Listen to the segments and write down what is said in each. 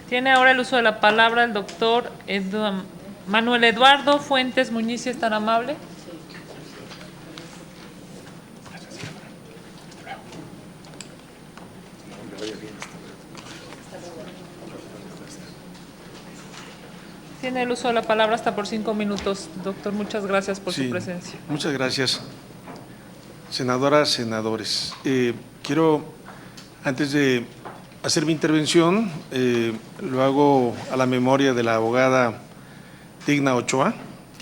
Tiene ahora el uso de la palabra el doctor Manuel Eduardo Fuentes Muñiz, si es tan amable. Tiene el uso de la palabra hasta por 5 minutos. Doctor, muchas gracias por su presencia. Muchas gracias. Senadoras, senadores, quiero, antes de hacer mi intervención, lo hago a la memoria de la abogada Digna Ochoa,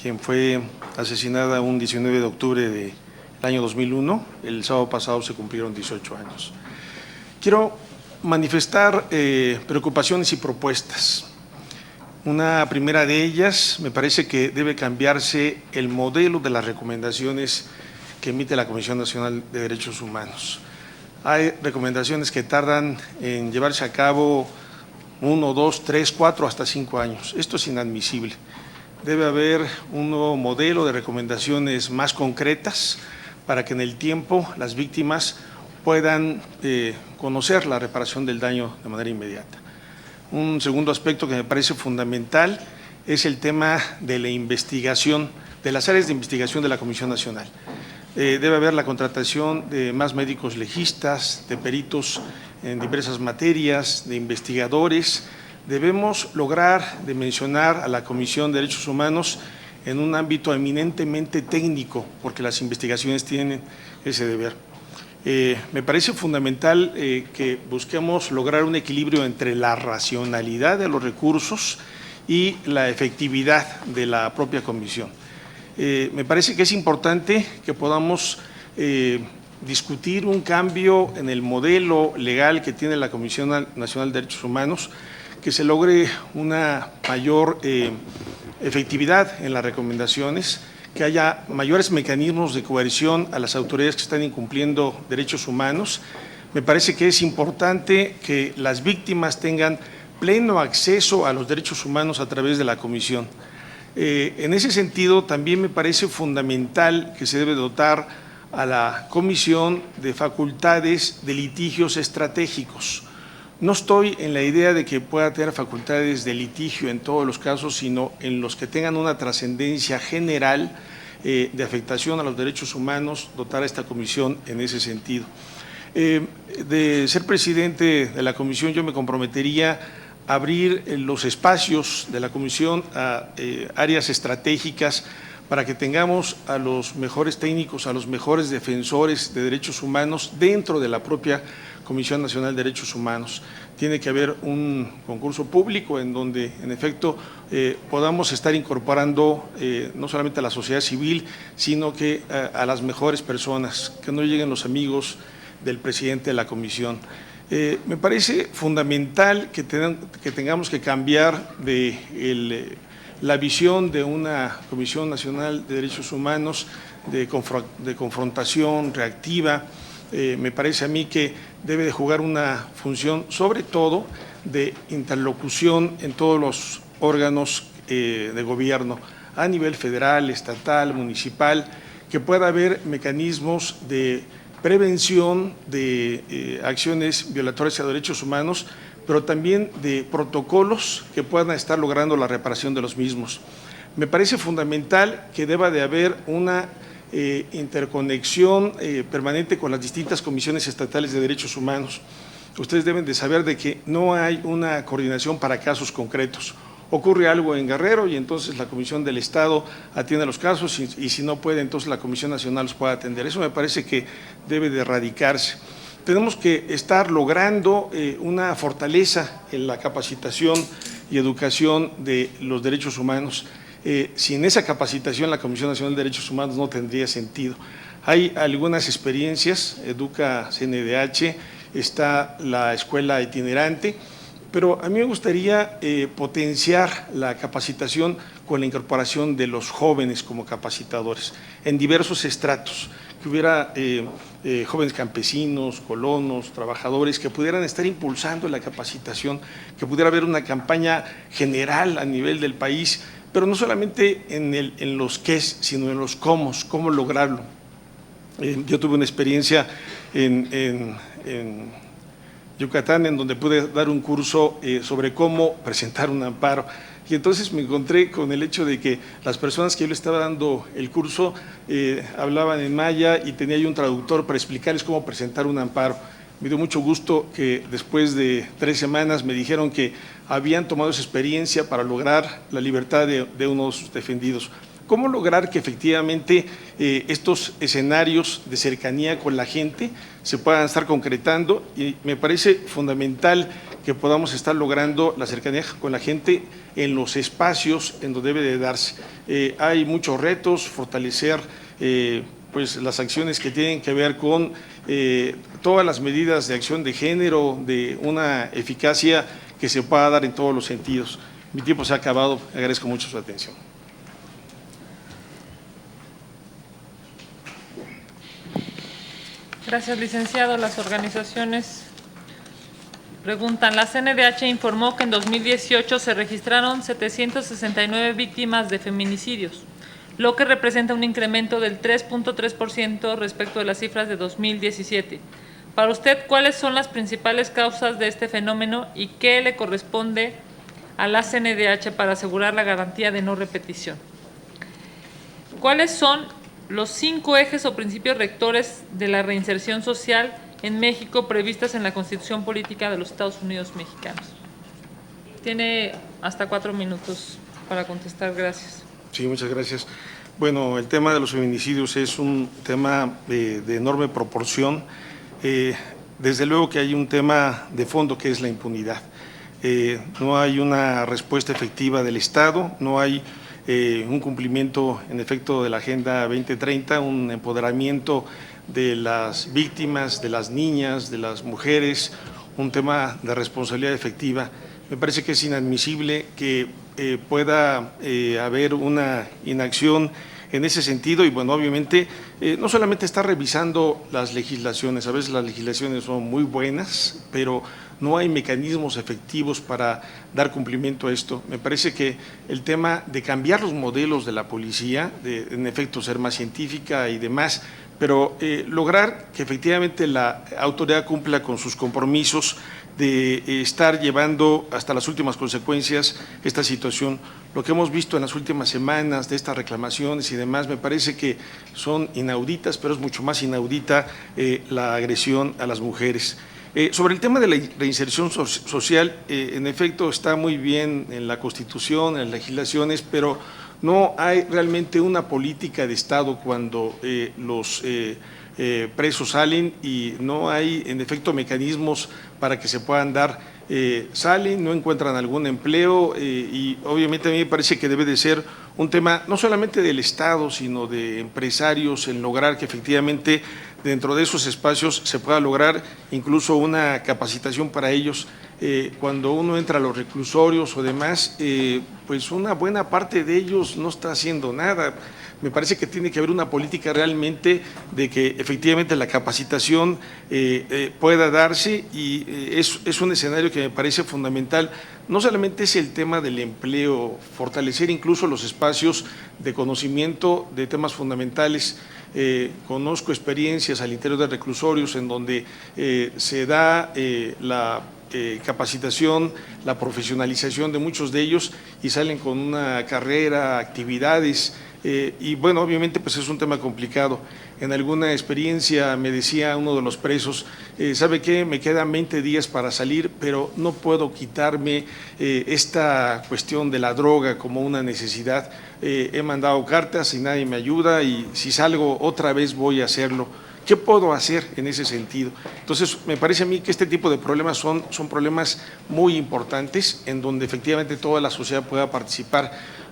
quien fue asesinada un 19 de octubre del año 2001. El sábado pasado se cumplieron 18 años. Quiero manifestar preocupaciones y propuestas. Una primera de ellas, me parece que debe cambiarse el modelo de las recomendaciones que emite la Comisión Nacional de Derechos Humanos. Hay recomendaciones que tardan en llevarse a cabo 1, 2, 3, 4, hasta 5 años. Esto es inadmisible. Debe haber un nuevo modelo de recomendaciones más concretas para que en el tiempo las víctimas puedan conocer la reparación del daño de manera inmediata. Un segundo aspecto que me parece fundamental es el tema de la investigación, de las áreas de investigación de la Comisión Nacional. Debe haber la contratación de más médicos legistas, de peritos en diversas materias, de investigadores. Debemos lograr dimensionar a la Comisión de Derechos Humanos en un ámbito eminentemente técnico, porque las investigaciones tienen ese deber. Me parece fundamental que busquemos lograr un equilibrio entre la racionalidad de los recursos y la efectividad de la propia comisión. Me parece que es importante que podamos discutir un cambio en el modelo legal que tiene la Comisión Nacional de Derechos Humanos, que se logre una mayor efectividad en las recomendaciones, que haya mayores mecanismos de coerción a las autoridades que están incumpliendo derechos humanos. Me parece que es importante que las víctimas tengan pleno acceso a los derechos humanos a través de la comisión. En ese sentido, también me parece fundamental que se debe dotar a la comisión de facultades de litigios estratégicos. No estoy en la idea de que pueda tener facultades de litigio en todos los casos, sino en los que tengan una trascendencia general de afectación a los derechos humanos, dotar a esta comisión en ese sentido. De ser presidente de la comisión, yo me comprometería a abrir los espacios de la comisión a áreas estratégicas para que tengamos a los mejores técnicos, a los mejores defensores de derechos humanos dentro de la propia Comisión Nacional de Derechos Humanos. Tiene que haber un concurso público en donde, en efecto, podamos estar incorporando no solamente a la sociedad civil, sino que a las mejores personas, que no lleguen los amigos del presidente de la comisión. Me parece fundamental que tengamos que cambiar de la visión de una Comisión Nacional de Derechos Humanos de confrontación reactiva. Me parece a mí que debe de jugar una función, sobre todo, de interlocución en todos los órganos de gobierno, a nivel federal, estatal, municipal, que pueda haber mecanismos de prevención de acciones violatorias a derechos humanos, pero también de protocolos que puedan estar logrando la reparación de los mismos. Me parece fundamental que deba de haber una interconexión permanente con las distintas comisiones estatales de derechos humanos. Ustedes deben de saber de que no hay una coordinación para casos concretos. Ocurre algo en Guerrero y entonces la Comisión del Estado atiende los casos y si no puede, entonces la Comisión Nacional los puede atender. Eso me parece que debe de erradicarse. Tenemos que estar logrando una fortaleza en la capacitación y educación de los derechos humanos. Sin esa capacitación, la Comisión Nacional de Derechos Humanos no tendría sentido. Hay algunas experiencias, Educa CNDH, está la escuela itinerante, pero a mí me gustaría potenciar la capacitación con la incorporación de los jóvenes como capacitadores en diversos estratos, que hubiera jóvenes campesinos, colonos, trabajadores que pudieran estar impulsando la capacitación, que pudiera haber una campaña general a nivel del país, pero no solamente en los qués, sino en los cómo lograrlo. Yo tuve una experiencia en Yucatán, en donde pude dar un curso sobre cómo presentar un amparo. Y entonces me encontré con el hecho de que las personas que yo le estaba dando el curso hablaban en maya y tenía yo un traductor para explicarles cómo presentar un amparo. Me dio mucho gusto que después de 3 semanas me dijeron que habían tomado esa experiencia para lograr la libertad de unos defendidos. ¿Cómo lograr que efectivamente estos escenarios de cercanía con la gente se puedan estar concretando? Y me parece fundamental que podamos estar logrando la cercanía con la gente en los espacios en donde debe de darse. Hay muchos retos, fortalecer pues las acciones que tienen que ver con todas las medidas de acción de género, de una eficacia que se pueda dar en todos los sentidos. Mi tiempo se ha acabado, agradezco mucho su atención. Gracias, licenciado. Las organizaciones preguntan, la CNDH informó que en 2018 se registraron 769 víctimas de feminicidios, lo que representa un incremento del 3.3% respecto de las cifras de 2017. Para usted, ¿cuáles son las principales causas de este fenómeno y qué le corresponde a la CNDH para asegurar la garantía de no repetición? ¿Cuáles son los 5 ejes o principios rectores de la reinserción social en México previstas en la Constitución Política de los Estados Unidos Mexicanos? Tiene hasta 4 minutos para contestar. Gracias. Sí, muchas gracias. Bueno, el tema de los feminicidios es un tema de enorme proporción. Desde luego que hay un tema de fondo que es la impunidad. No hay una respuesta efectiva del Estado, no hay un cumplimiento en efecto de la Agenda 2030, un empoderamiento de las víctimas, de las niñas, de las mujeres, un tema de responsabilidad efectiva. Me parece que es inadmisible que pueda haber una inacción en ese sentido y, bueno, obviamente no solamente está revisando las legislaciones, a veces las legislaciones son muy buenas, pero no hay mecanismos efectivos para dar cumplimiento a esto. Me parece que el tema de cambiar los modelos de la policía, de en efecto ser más científica y demás, pero lograr que efectivamente la autoridad cumpla con sus compromisos de estar llevando hasta las últimas consecuencias esta situación. Lo que hemos visto en las últimas semanas de estas reclamaciones y demás me parece que son inauditas, pero es mucho más inaudita la agresión a las mujeres. Sobre el tema de la reinserción social, en efecto está muy bien en la Constitución, en las legislaciones, pero no hay realmente una política de Estado cuando los presos salen y no hay en efecto mecanismos para que se puedan dar, salen, no encuentran algún empleo y obviamente a mí me parece que debe de ser un tema no solamente del Estado, sino de empresarios en lograr que efectivamente dentro de esos espacios se pueda lograr incluso una capacitación para ellos. Cuando uno entra a los reclusorios o demás, pues una buena parte de ellos no está haciendo nada. Me parece que tiene que haber una política realmente de que efectivamente la capacitación pueda darse y es un escenario que me parece fundamental. No solamente es el tema del empleo, fortalecer incluso los espacios de conocimiento de temas fundamentales. Conozco experiencias al interior de reclusorios en donde se da la capacitación, la profesionalización de muchos de ellos y salen con una carrera, actividades y bueno, obviamente pues es un tema complicado. En alguna experiencia me decía uno de los presos, ¿sabe qué? Me quedan 20 días para salir, pero no puedo quitarme esta cuestión de la droga como una necesidad. He mandado cartas y nadie me ayuda y si salgo otra vez voy a hacerlo. ¿Qué puedo hacer en ese sentido? Entonces, me parece a mí que este tipo de problemas son problemas muy importantes en donde efectivamente toda la sociedad pueda participar.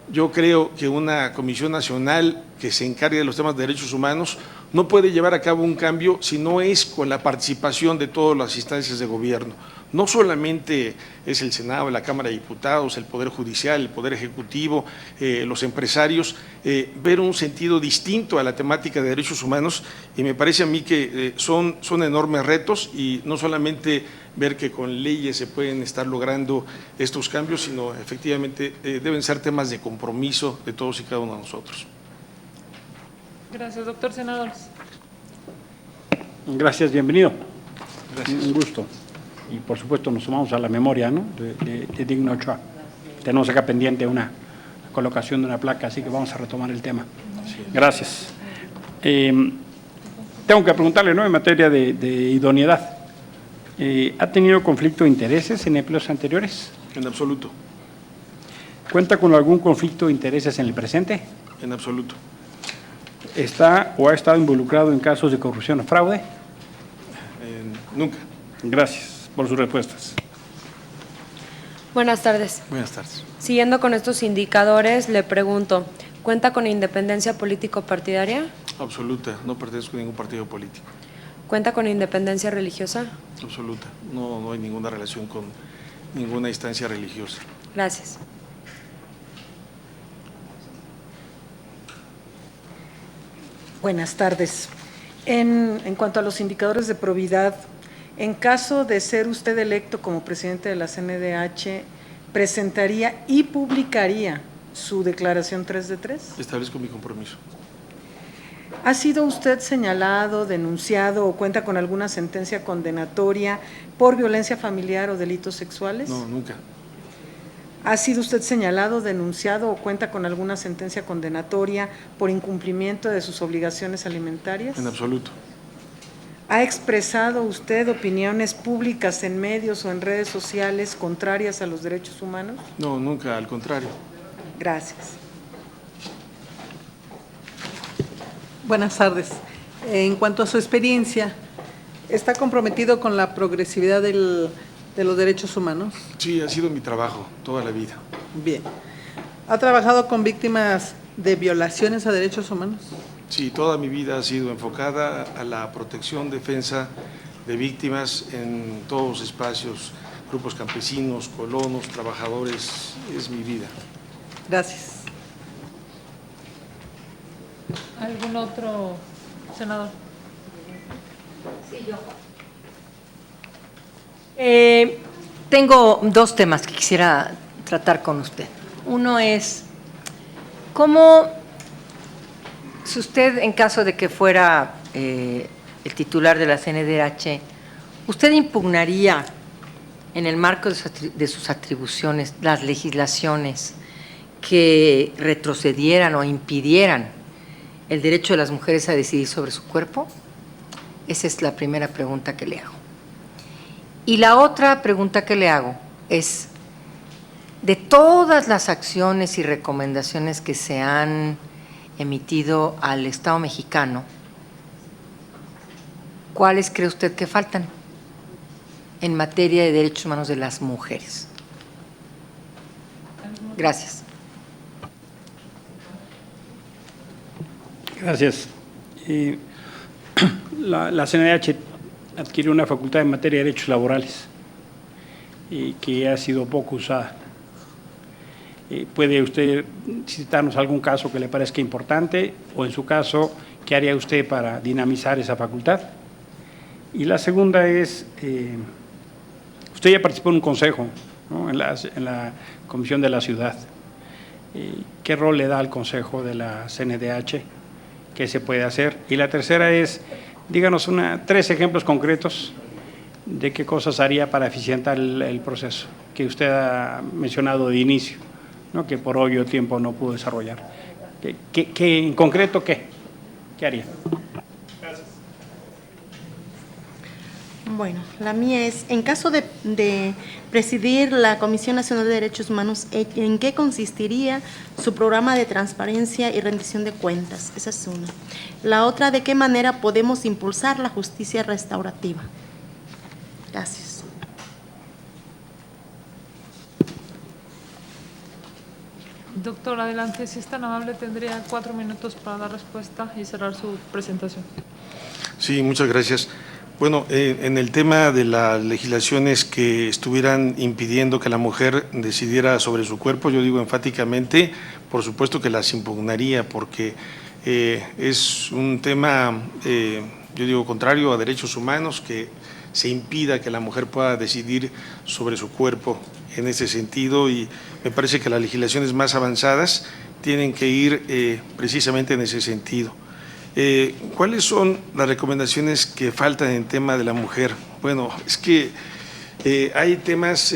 Yo creo que una Comisión Nacional que se encargue de los temas de derechos humanos no puede llevar a cabo un cambio si no es con la participación de todas las instancias de gobierno. No solamente es el Senado, la Cámara de Diputados, el Poder Judicial, el Poder Ejecutivo, los empresarios, ver un sentido distinto a la temática de derechos humanos y me parece a mí que son enormes retos y no solamente ver que con leyes se pueden estar logrando estos cambios, sino efectivamente deben ser temas de compromiso de todos y cada uno de nosotros. Gracias, doctor. Senador. Gracias, bienvenido. Gracias. Un gusto. y por supuesto nos sumamos a la memoria, ¿no?, de Digno Ochoa. Tenemos acá pendiente una colocación de una placa, así que vamos a retomar el tema. Gracias. Tengo que preguntarle, ¿no?, en materia de idoneidad. ¿Ha tenido conflicto de intereses en empleos anteriores? En absoluto. ¿Cuenta con algún conflicto de intereses en el presente? En absoluto. ¿Está o ha estado involucrado en casos de corrupción o fraude? Nunca. Gracias por sus respuestas. Buenas tardes. Buenas tardes. Siguiendo con estos indicadores, le pregunto, ¿cuenta con independencia político-partidaria? Absoluta. No pertenezco a ningún partido político. ¿Cuenta con independencia religiosa? Absoluta. No hay ninguna relación con ninguna instancia religiosa. Gracias. Buenas tardes. En cuanto a los indicadores de probidad, en caso de ser usted electo como presidente de la CNDH, ¿presentaría y publicaría su declaración 3 de 3? Establezco mi compromiso. ¿Ha sido usted señalado, denunciado o cuenta con alguna sentencia condenatoria por violencia familiar o delitos sexuales? No, nunca. ¿Ha sido usted señalado, denunciado o cuenta con alguna sentencia condenatoria por incumplimiento de sus obligaciones alimentarias? En absoluto. ¿Ha expresado usted opiniones públicas en medios o en redes sociales contrarias a los derechos humanos? No, nunca, al contrario. Gracias. Buenas tardes. En cuanto a su experiencia, ¿está comprometido con la progresividad de los derechos humanos? Sí, ha sido mi trabajo toda la vida. Bien. ¿Ha trabajado con víctimas de violaciones a derechos humanos? Sí, toda mi vida ha sido enfocada a la protección, defensa de víctimas en todos los espacios, grupos campesinos, colonos, trabajadores, es mi vida. Gracias. ¿Algún otro senador? Sí, yo. Tengo dos temas que quisiera tratar con usted. Uno es, ¿cómo, si usted, en caso de que fuera el titular de la CNDH, usted impugnaría en el marco de sus atribuciones las legislaciones que retrocedieran o impidieran el derecho de las mujeres a decidir sobre su cuerpo? Esa es la primera pregunta que le hago. Y la otra pregunta que le hago es, de todas las acciones y recomendaciones que se han emitido al Estado mexicano, ¿cuáles cree usted que faltan en materia de derechos humanos de las mujeres? Gracias. Gracias. La CNDH adquirió una facultad en materia de derechos laborales que ha sido poco usada. ¿Puede usted citarnos algún caso que le parezca importante o, en su caso, qué haría usted para dinamizar esa facultad? Y la segunda es, usted ya participó en un consejo, ¿no?, en la Comisión de la Ciudad. ¿Qué rol le da al Consejo de la CNDH? ¿Qué se puede hacer? Y la tercera es, díganos tres ejemplos concretos de qué cosas haría para eficientar el proceso que usted ha mencionado de inicio, ¿no?, que por obvio tiempo no pudo desarrollar. En concreto, ¿qué haría? Gracias. Bueno, la mía es, en caso de presidir la Comisión Nacional de Derechos Humanos, ¿en qué consistiría su programa de transparencia y rendición de cuentas? Esa es una. La otra, ¿de qué manera podemos impulsar la justicia restaurativa? Gracias. Doctor, adelante. Si es tan amable, tendría 4 minutos para dar respuesta y cerrar su presentación. Sí, muchas gracias. Bueno, en el tema de las legislaciones que estuvieran impidiendo que la mujer decidiera sobre su cuerpo, yo digo enfáticamente, por supuesto que las impugnaría, porque es un tema, yo digo, contrario a derechos humanos, que se impida que la mujer pueda decidir sobre su cuerpo en ese sentido, y me parece que las legislaciones más avanzadas tienen que ir precisamente en ese sentido. ¿Cuáles son las recomendaciones que faltan en el tema de la mujer? Bueno, es que Hay temas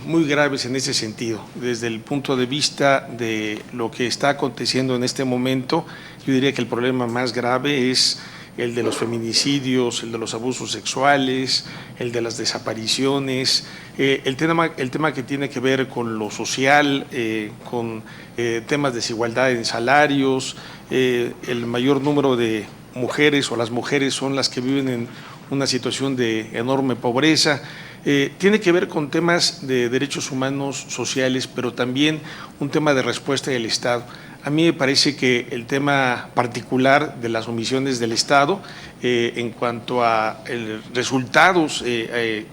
muy graves en ese sentido. Desde el punto de vista de lo que está aconteciendo en este momento, yo diría que el problema más grave es el de los feminicidios, el de los abusos sexuales, el de las desapariciones, el tema que tiene que ver con lo social, con temas de desigualdad en salarios, el mayor número de mujeres o las mujeres son las que viven en una situación de enorme pobreza. Tiene que ver con temas de derechos humanos sociales, pero también un tema de respuesta del Estado. A mí me parece que el tema particular de las omisiones del Estado en cuanto a resultados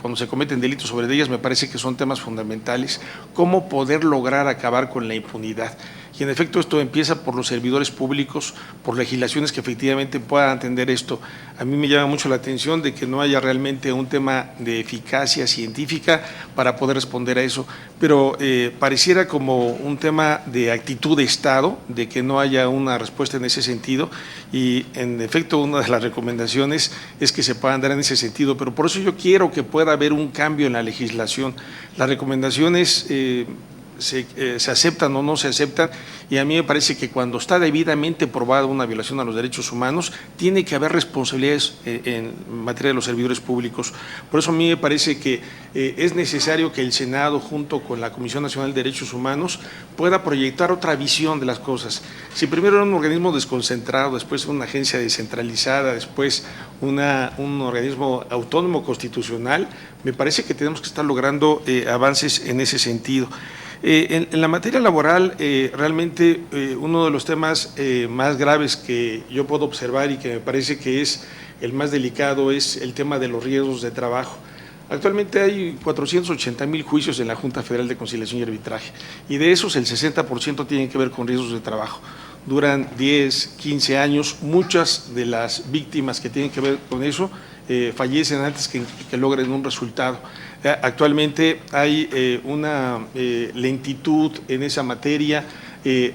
cuando se cometen delitos sobre ellas, me parece que son temas fundamentales. Cómo poder lograr acabar con la impunidad. Y en efecto esto empieza por los servidores públicos, por legislaciones que efectivamente puedan atender esto. A mí me llama mucho la atención de que no haya realmente un tema de eficacia científica para poder responder a eso, pero pareciera como un tema de actitud de Estado, de que no haya una respuesta en ese sentido, y en efecto una de las recomendaciones es que se puedan dar en ese sentido, pero por eso yo quiero que pueda haber un cambio en la legislación. Las recomendaciones se aceptan o no se aceptan, y a mí me parece que cuando está debidamente probada una violación a los derechos humanos, tiene que haber responsabilidades en materia de los servidores públicos. Por eso a mí me parece que es necesario que el Senado, junto con la Comisión Nacional de Derechos Humanos, pueda proyectar otra visión de las cosas. Si primero era un organismo desconcentrado, después una agencia descentralizada, después un organismo autónomo constitucional, me parece que tenemos que estar logrando avances en ese sentido. En la materia laboral, realmente uno de los temas más graves que yo puedo observar y que me parece que es el más delicado es el tema de los riesgos de trabajo. Actualmente hay 480,000 juicios en la Junta Federal de Conciliación y Arbitraje, y de esos el 60% tienen que ver con riesgos de trabajo. Duran 10, 15 años, muchas de las víctimas que tienen que ver con eso fallecen antes que logren un resultado. Actualmente hay una lentitud en esa materia,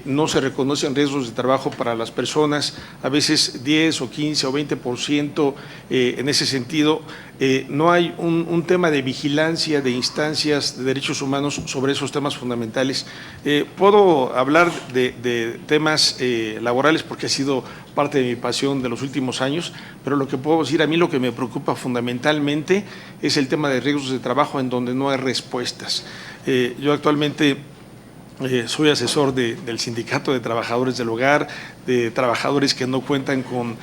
no se reconocen riesgos de trabajo para las personas, a veces 10 o 15 o 20% en ese sentido. No hay un tema de vigilancia de instancias de derechos humanos sobre esos temas fundamentales. Puedo hablar de temas laborales porque ha sido parte de mi pasión de los últimos años, pero lo que puedo decir, a mí lo que me preocupa fundamentalmente es el tema de riesgos de trabajo en donde no hay respuestas. Yo actualmente soy asesor del Sindicato de Trabajadores del Hogar, de trabajadores que no cuentan con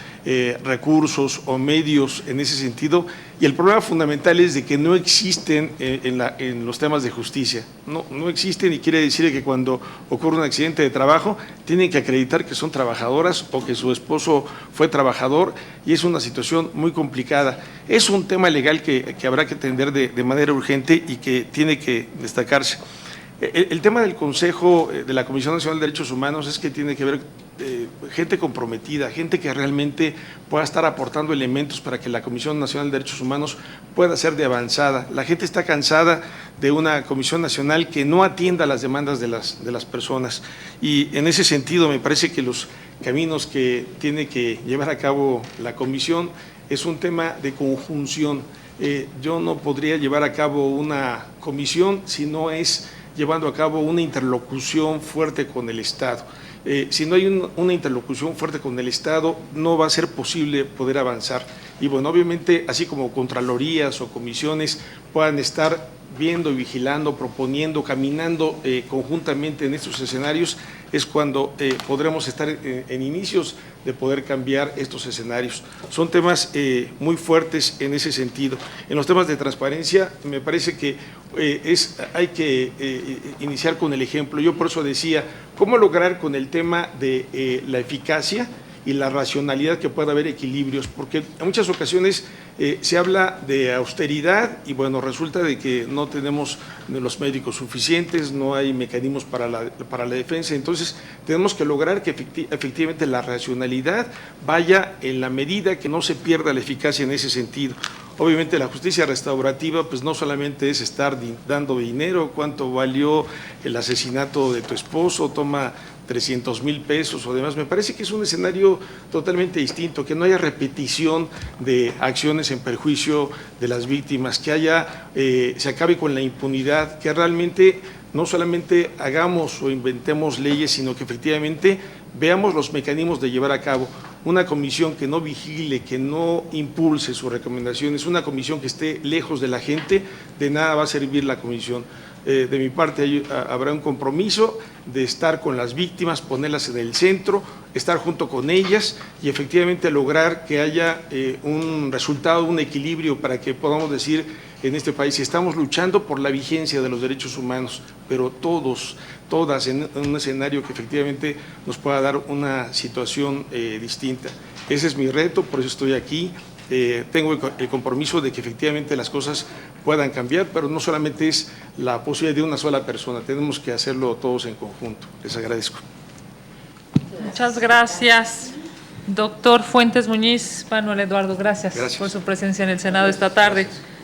recursos o medios en ese sentido, y el problema fundamental es de que no existen en los temas de justicia. No existen, y quiere decir que cuando ocurre un accidente de trabajo tienen que acreditar que son trabajadoras o que su esposo fue trabajador, y es una situación muy complicada. Es un tema legal que habrá que atender de manera urgente y que tiene que destacarse. El tema del Consejo de la Comisión Nacional de Derechos Humanos es que tiene que ver gente comprometida, gente que realmente pueda estar aportando elementos para que la Comisión Nacional de Derechos Humanos pueda ser de avanzada. La gente está cansada de una Comisión Nacional que no atienda las demandas de las personas, y en ese sentido me parece que los caminos que tiene que llevar a cabo la Comisión es un tema de conjunción. Yo no podría llevar a cabo una comisión si no es llevando a cabo una interlocución fuerte con el Estado. Si no hay una interlocución fuerte con el Estado, no va a ser posible poder avanzar. Y bueno, obviamente, así como contralorías o comisiones puedan estar viendo y vigilando, proponiendo, caminando conjuntamente en estos escenarios, es cuando podremos estar en inicios de poder cambiar estos escenarios. Son temas muy fuertes en ese sentido. En los temas de transparencia, me parece que hay que iniciar con el ejemplo. Yo por eso decía, ¿cómo lograr con el tema de la eficacia y la racionalidad que pueda haber equilibrios? Porque en muchas ocasiones se habla de austeridad y bueno, resulta de que no tenemos los médicos suficientes, no hay mecanismos para la defensa. Entonces tenemos que lograr que efectivamente la racionalidad vaya en la medida que no se pierda la eficacia en ese sentido. Obviamente la justicia restaurativa pues no solamente es estar dando dinero, cuánto valió el asesinato de tu esposo, toma 300,000 pesos o demás. Me parece que es un escenario totalmente distinto, que no haya repetición de acciones en perjuicio de las víctimas, que haya, se acabe con la impunidad, que realmente no solamente hagamos o inventemos leyes, sino que efectivamente veamos los mecanismos de llevar a cabo una comisión que no vigile, que no impulse sus recomendaciones, una comisión que esté lejos de la gente. De nada va a servir la comisión. De mi parte habrá un compromiso de estar con las víctimas, ponerlas en el centro, estar junto con ellas y efectivamente lograr que haya un resultado, un equilibrio para que podamos decir en este país estamos luchando por la vigencia de los derechos humanos, pero todas en un escenario que efectivamente nos pueda dar una situación distinta. Ese es mi reto, por eso estoy aquí. Tengo el compromiso de que efectivamente las cosas puedan cambiar, pero no solamente es la posibilidad de una sola persona, tenemos que hacerlo todos en conjunto. Les agradezco. Muchas gracias, doctor Fuentes Muñiz. Manuel Eduardo, gracias por su presencia en el Senado esta tarde.